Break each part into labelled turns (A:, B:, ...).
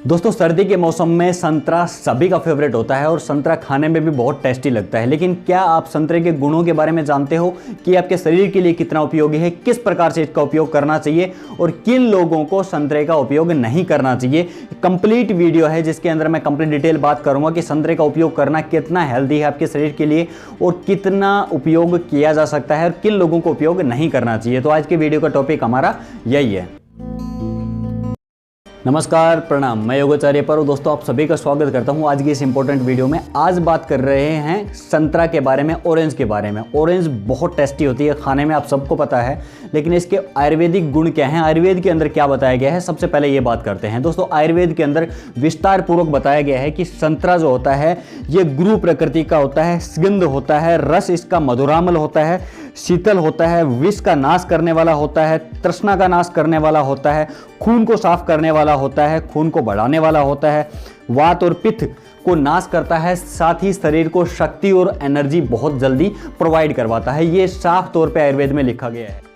A: दोस्तों, सर्दी के मौसम में संतरा सभी का फेवरेट होता है और संतरा खाने में भी बहुत टेस्टी लगता है। लेकिन क्या आप संतरे के गुणों के बारे में जानते हो कि आपके शरीर के लिए कितना उपयोगी है, किस प्रकार से इसका उपयोग करना चाहिए और किन लोगों को संतरे का उपयोग नहीं करना चाहिए। कंप्लीट वीडियो है जिसके अंदर मैं कंप्लीट डिटेल बात करूंगा कि संतरे का उपयोग करना कितना हेल्दी है आपके शरीर के लिए और कितना उपयोग किया जा सकता है और किन लोगों को उपयोग नहीं करना चाहिए। तो आज के वीडियो का टॉपिक हमारा यही है। नमस्कार, प्रणाम, मैं योगाचार्य पर हूँ। दोस्तों, आप सभी का स्वागत करता हूँ आज की इस इंपॉर्टेंट वीडियो में। आज बात कर रहे हैं संतरा के बारे में, ऑरेंज के बारे में। ऑरेंज बहुत टेस्टी होती है खाने में, आप सबको पता है, लेकिन इसके आयुर्वेदिक गुण क्या हैं, आयुर्वेद के अंदर क्या बताया गया है, सबसे पहले ये बात करते हैं। दोस्तों, आयुर्वेद के अंदर विस्तार पूर्वक बताया गया है कि संतरा जो होता है ये गुरु प्रकृति का होता है, सुगंध होता है, रस इसका मधुरामल होता है, शीतल होता है, विष का नाश करने वाला होता है, तृष्णा का नाश करने वाला होता है, खून को साफ करने वाला होता है, खून को बढ़ाने वाला होता है, वात और पित्त को नाश करता है, साथ ही शरीर को शक्ति और एनर्जी बहुत जल्दी प्रोवाइड करवाता है। ये साफ तौर पे आयुर्वेद में लिखा गया है।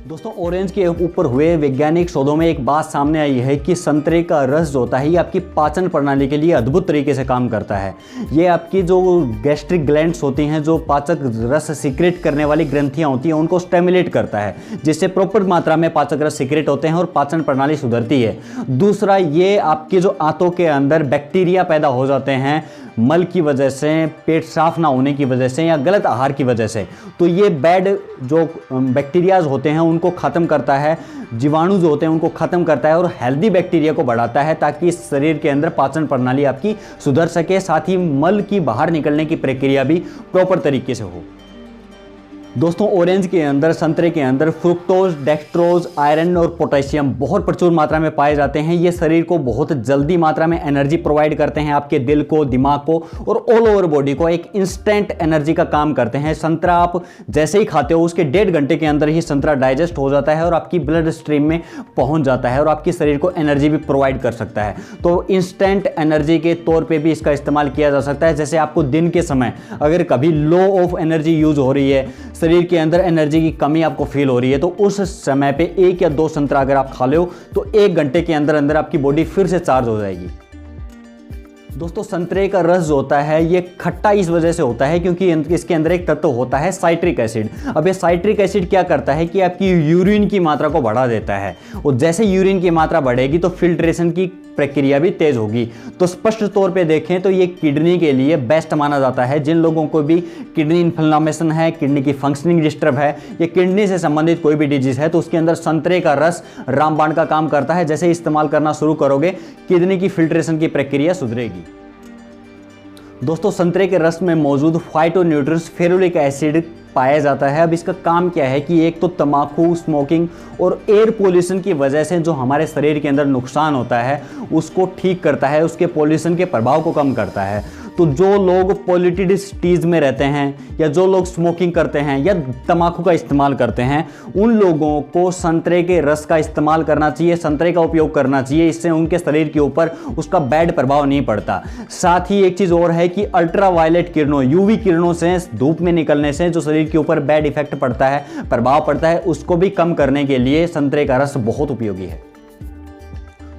A: दोस्तों, ऑरेंज के ऊपर हुए वैज्ञानिक शोधों में एक बात सामने आई है कि संतरे का रस जो होता है ये आपकी पाचन प्रणाली के लिए अद्भुत तरीके से काम करता है। ये आपकी जो गैस्ट्रिक ग्लैंड्स होती हैं, जो पाचक रस सीक्रेट करने वाली ग्रंथियां होती हैं, उनको स्टिमुलेट करता है, जिससे प्रॉपर मात्रा में पाचक रस सीक्रेट होते हैं और पाचन प्रणाली सुधरती है। दूसरा, ये आपके जो आंतों के अंदर बैक्टीरिया पैदा हो जाते हैं मल की वजह से, पेट साफ ना होने की वजह से या गलत आहार की वजह से, तो ये बैड जो बैक्टीरियाज होते हैं उनको ख़त्म करता है, जीवाणु जो होते हैं उनको ख़त्म करता है और हेल्दी बैक्टीरिया को बढ़ाता है, ताकि इस शरीर के अंदर पाचन प्रणाली आपकी सुधर सके, साथ ही मल की बाहर निकलने की प्रक्रिया भी प्रॉपर तरीके से हो। दोस्तों, ऑरेंज के अंदर, संतरे के अंदर फ्रुक्टोज, डेक्सट्रोज, आयरन और पोटेशियम बहुत प्रचुर मात्रा में पाए जाते हैं। ये शरीर को बहुत जल्दी मात्रा में एनर्जी प्रोवाइड करते हैं, आपके दिल को, दिमाग को और ऑल ओवर बॉडी को एक इंस्टेंट एनर्जी का काम करते हैं। संतरा आप जैसे ही खाते हो उसके 1.5 घंटे के अंदर ही संतरा डाइजेस्ट हो जाता है और आपकी ब्लड स्ट्रीम में पहुंच जाता है और आपके शरीर को एनर्जी भी प्रोवाइड कर सकता है। तो इंस्टेंट एनर्जी के तौर पर भी इसका इस्तेमाल किया जा सकता है। जैसे आपको दिन के समय अगर कभी लो ऑफ एनर्जी यूज हो रही है, शरीर के अंदर एनर्जी की कमी आपको फील हो रही है, तो उस समय पे 1 या 2 संतरा अगर आप खा लो तो 1 घंटे के अंदर अंदर आपकी बॉडी फिर से चार्ज हो जाएगी। दोस्तों, संतरे का रस जो होता है ये खट्टा इस वजह से होता है क्योंकि इसके अंदर एक तत्व होता है साइट्रिक एसिड। अब ये साइट्रिक एसिड क्या करता है कि आपकी यूरिन की मात्रा को बढ़ा देता है और जैसे यूरिन की मात्रा बढ़ेगी तो फिल्ट्रेशन की प्रक्रिया भी तेज होगी। तो स्पष्ट तौर पे देखें तो ये किडनी के लिए बेस्ट माना जाता है। जिन लोगों को भी किडनी इन्फ्लेमेशन है, किडनी की फंक्शनिंग डिस्टर्ब है या किडनी से संबंधित कोई भी डिजीज है, तो उसके अंदर संतरे का रस रामबाण का काम करता है। जैसे इस्तेमाल करना शुरू करोगे किडनी की फिल्ट्रेशन की प्रक्रिया सुधरेगी। दोस्तों, संतरे के रस में मौजूद फाइटोन्यूट्रिएंट्स फेरुलिक एसिड पाया जाता है। अब इसका काम क्या है कि एक तो तंबाकू, स्मोकिंग और एयर पोल्यूशन की वजह से जो हमारे शरीर के अंदर नुकसान होता है उसको ठीक करता है, उसके पोल्यूशन के प्रभाव को कम करता है। तो जो लोग पॉल्यूटेड सिटीज़ में रहते हैं या जो लोग स्मोकिंग करते हैं या तंबाकू का इस्तेमाल करते हैं, उन लोगों को संतरे के रस का इस्तेमाल करना चाहिए, संतरे का उपयोग करना चाहिए। इससे उनके शरीर के ऊपर उसका बैड प्रभाव नहीं पड़ता। साथ ही एक चीज़ और है कि अल्ट्रावायलेट किरणों, यूवी किरणों से, धूप में निकलने से जो शरीर के ऊपर बैड इफेक्ट पड़ता है, प्रभाव पड़ता है, उसको भी कम करने के लिए संतरे का रस बहुत उपयोगी है।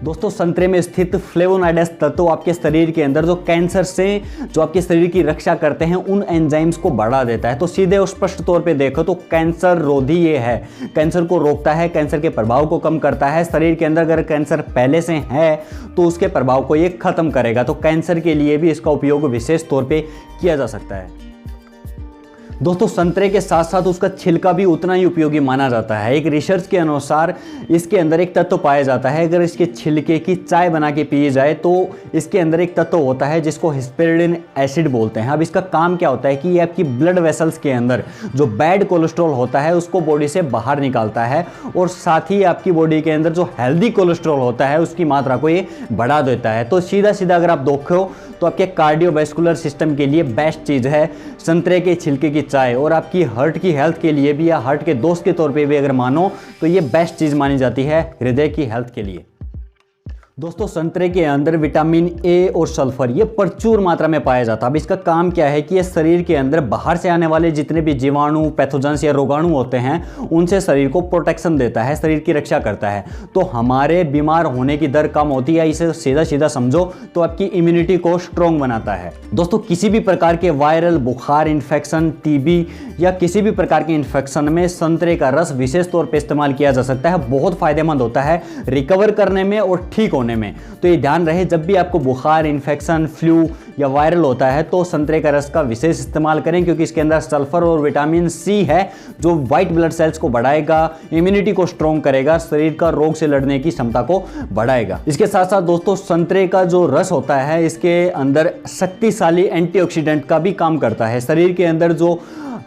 A: दोस्तों, संतरे में स्थित फ्लेवोनॉइड्स तत्व आपके शरीर के अंदर जो कैंसर से, जो आपके शरीर की रक्षा करते हैं, उन एंजाइम्स को बढ़ा देता है। तो सीधे और स्पष्ट तौर पे देखो तो कैंसर रोधी ये है, कैंसर को रोकता है, कैंसर के प्रभाव को कम करता है। शरीर के अंदर अगर कैंसर पहले से है तो उसके प्रभाव को ये खत्म करेगा। तो कैंसर के लिए भी इसका उपयोग विशेष तौर पर किया जा सकता है। दोस्तों, संतरे के साथ साथ उसका छिलका भी उतना ही उपयोगी माना जाता है। एक रिसर्च के अनुसार इसके अंदर एक तत्व पाया जाता है, अगर इसके छिलके की चाय बना के पी जाए तो इसके अंदर एक तत्व होता है जिसको हिस्पेरिडिन एसिड बोलते हैं। अब इसका काम क्या होता है कि ये आपकी ब्लड वेसल्स के अंदर जो बैड कोलेस्ट्रॉल होता है उसको बॉडी से बाहर निकालता है और साथ ही आपकी बॉडी के अंदर जो हेल्दी कोलेस्ट्रॉल होता है उसकी मात्रा को ये बढ़ा देता है। तो सीधा सीधा अगर आप देखो तो आपके कार्डियोवैस्कुलर सिस्टम के लिए बेस्ट चीज़ है संतरे के छिलके की चाय, और आपकी हार्ट की हेल्थ के लिए भी या हार्ट के दोस्त के तौर पे भी अगर मानो तो ये बेस्ट चीज़ मानी जाती है हृदय की हेल्थ के लिए। दोस्तों संतरे के अंदर विटामिन ए और सल्फर ये प्रचुर मात्रा में पाया जाता है। अब इसका काम क्या है कि ये शरीर के अंदर बाहर से आने वाले जितने भी जीवाणु, पैथोजेंस या रोगाणु होते हैं उनसे शरीर को प्रोटेक्शन देता है, शरीर की रक्षा करता है। तो हमारे बीमार होने की दर कम होती है। इसे सीधा सीधा समझो तो आपकी इम्यूनिटी को स्ट्रॉन्ग बनाता है। दोस्तों किसी भी प्रकार के वायरल बुखार, इन्फेक्शन, टीबी या किसी भी प्रकार के इन्फेक्शन में संतरे का रस विशेष तौर पर इस्तेमाल किया जा सकता है। बहुत फायदेमंद होता है रिकवर करने में और ठीक होने में। तो ये ध्यान रहे, जब भी आपको बुखार, इन्फेक्शन, फ्लू या वायरल होता है तो संतरे का रस का विशेष इस्तेमाल करें, क्योंकि इसके अंदर सल्फर और विटामिन सी है जो व्हाइट ब्लड सेल्स को बढ़ाएगा, इम्यूनिटी को स्ट्रॉन्ग करेगा, शरीर का रोग से लड़ने की क्षमता को बढ़ाएगा। इसके साथ साथ दोस्तों संतरे का जो रस होता है इसके अंदर शक्तिशाली एंटीऑक्सीडेंट का भी काम करता है। शरीर के अंदर जो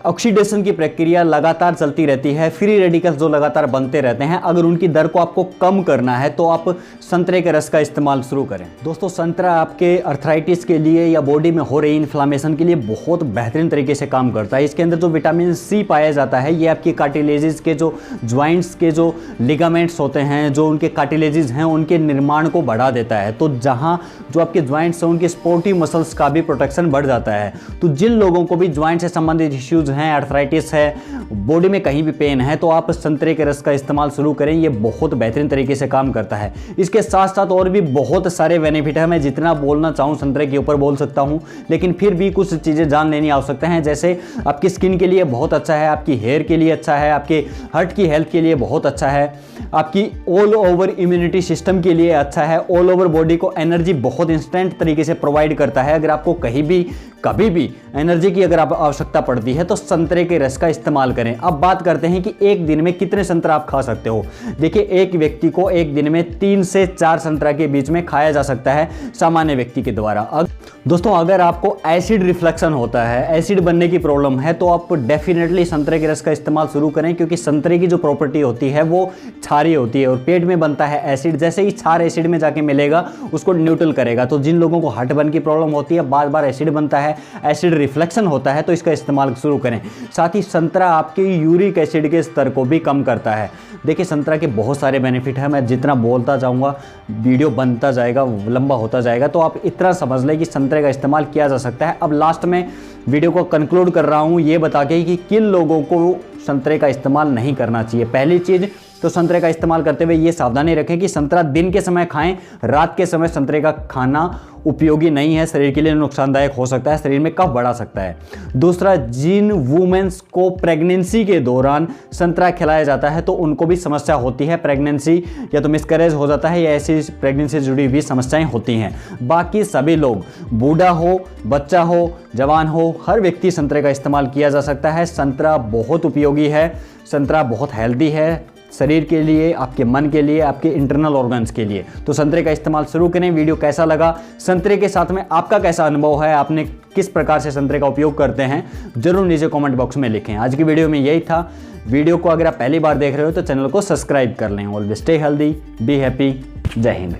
A: ऑक्सीडेशन की प्रक्रिया लगातार चलती रहती है, फ्री रेडिकल्स जो लगातार बनते रहते हैं, अगर उनकी दर को आपको कम करना है तो आप संतरे के रस का इस्तेमाल शुरू करें। दोस्तों संतरा आपके अर्थराइटिस के लिए या बॉडी में हो रही इन्फ्लामेशन के लिए बहुत बेहतरीन तरीके से काम करता है। इसके अंदर जो विटामिन सी पाया जाता है ये आपकी कार्टिलेजेस के जो ज्वाइंट्स के जो लिगामेंट्स होते हैं, जो उनके कार्टिलेजेस हैं, उनके निर्माण को बढ़ा देता है। तो जहाँ जो आपके ज्वाइंट्स हैं उनके स्पोर्टिव मसल्स का भी प्रोटेक्शन बढ़ जाता है। तो जिन लोगों को भी ज्वाइंट से संबंधित इश्यूज हैं, अर्थराइटिस है, बॉडी में कहीं भी पेन है, तो आप संतरे के रस का इस्तेमाल शुरू करें। ये बहुत बेहतरीन तरीके से काम करता है। इसके साथ साथ और भी बहुत सारे बेनिफिट है। मैं जितना बोलना चाहूँ संतरे के ऊपर बोल सकता हूँ, लेकिन फिर भी कुछ चीज़ें जान लेनी आवश्यकता है। जैसे आपकी स्किन के लिए बहुत अच्छा है, आपकी हेयर के लिए अच्छा है, आपके हार्ट की हेल्थ के लिए बहुत अच्छा है, आपकी ऑल ओवर इम्यूनिटी सिस्टम के लिए अच्छा है, ऑल ओवर बॉडी को एनर्जी बहुत इंस्टेंट तरीके से प्रोवाइड करता है। अगर आपको कहीं भी कभी भी एनर्जी की अगर आप आवश्यकता पड़ती है तो संतरे के रस का इस्तेमाल करें। अब बात करते हैं कि एक दिन में कितने संतरा आप खा सकते हो। देखिए एक व्यक्ति को एक दिन में 3 से 4 संतरा के बीच में खाया जा सकता है सामान्य व्यक्ति के द्वारा। दोस्तों अगर आपको एसिड रिफ्लेक्शन होता है, एसिड बनने की प्रॉब्लम है, तो आप डेफिनेटली संतरे के रस का इस्तेमाल शुरू करें, क्योंकि संतरे की जो प्रॉपर्टी होती है वो क्षारीय होती है और पेट में बनता है एसिड। जैसे ही क्षार एसिड में जाके मिलेगा उसको न्यूट्रल करेगा। तो जिन लोगों को हार्ट बर्न की प्रॉब्लम होती है, बार बार एसिड बनता है, एसिड रिफ्लेक्शन होता है, तो इसका इस्तेमाल शुरू करें। साथ ही संतरा आपके यूरिक एसिड के स्तर को भी कम करता है। देखिए संतरा के बहुत सारे बेनिफिट हैं। मैं जितना बोलता जाऊंगा वीडियो बनता जाएगा, लंबा होता जाएगा, तो आप इतना समझ लें कि संतरे का इस्तेमाल किया जा सकता है। अब लास्ट में वीडियो को कंक्लूड कर रहा हूं ये बता के कि किन लोगों को संतरे का इस्तेमाल नहीं करना चाहिए। पहली चीज़ तो संतरे का इस्तेमाल करते हुए ये सावधानी रखें कि संतरा दिन के समय खाएं, रात के समय संतरे का खाना उपयोगी नहीं है, शरीर के लिए नुकसानदायक हो सकता है, शरीर में कफ बढ़ा सकता है। दूसरा, जिन वुमेन्स को प्रेगनेंसी के दौरान संतरा खिलाया जाता है तो उनको भी समस्या होती है, प्रेगनेंसी या तो मिसकैरेज हो जाता है या ऐसी प्रेगनेंसी से जुड़ी हुई समस्याएं होती हैं। बाकी सभी लोग, बूढ़ा हो, बच्चा हो, जवान हो, हर व्यक्ति संतरे का इस्तेमाल किया जा सकता है। संतरा बहुत उपयोगी है, संतरा बहुत हेल्दी है शरीर के लिए, आपके मन के लिए, आपके इंटरनल ऑर्गन्स के लिए। तो संतरे का इस्तेमाल शुरू करें। वीडियो कैसा लगा, संतरे के साथ में आपका कैसा अनुभव है, आपने किस प्रकार से संतरे का उपयोग करते हैं, जरूर नीचे कमेंट बॉक्स में लिखें। आज की वीडियो में यही था। वीडियो को अगर आप पहली बार देख रहे हो तो चैनल को सब्सक्राइब कर लें। Always stay healthy, be happy. जय हिंद।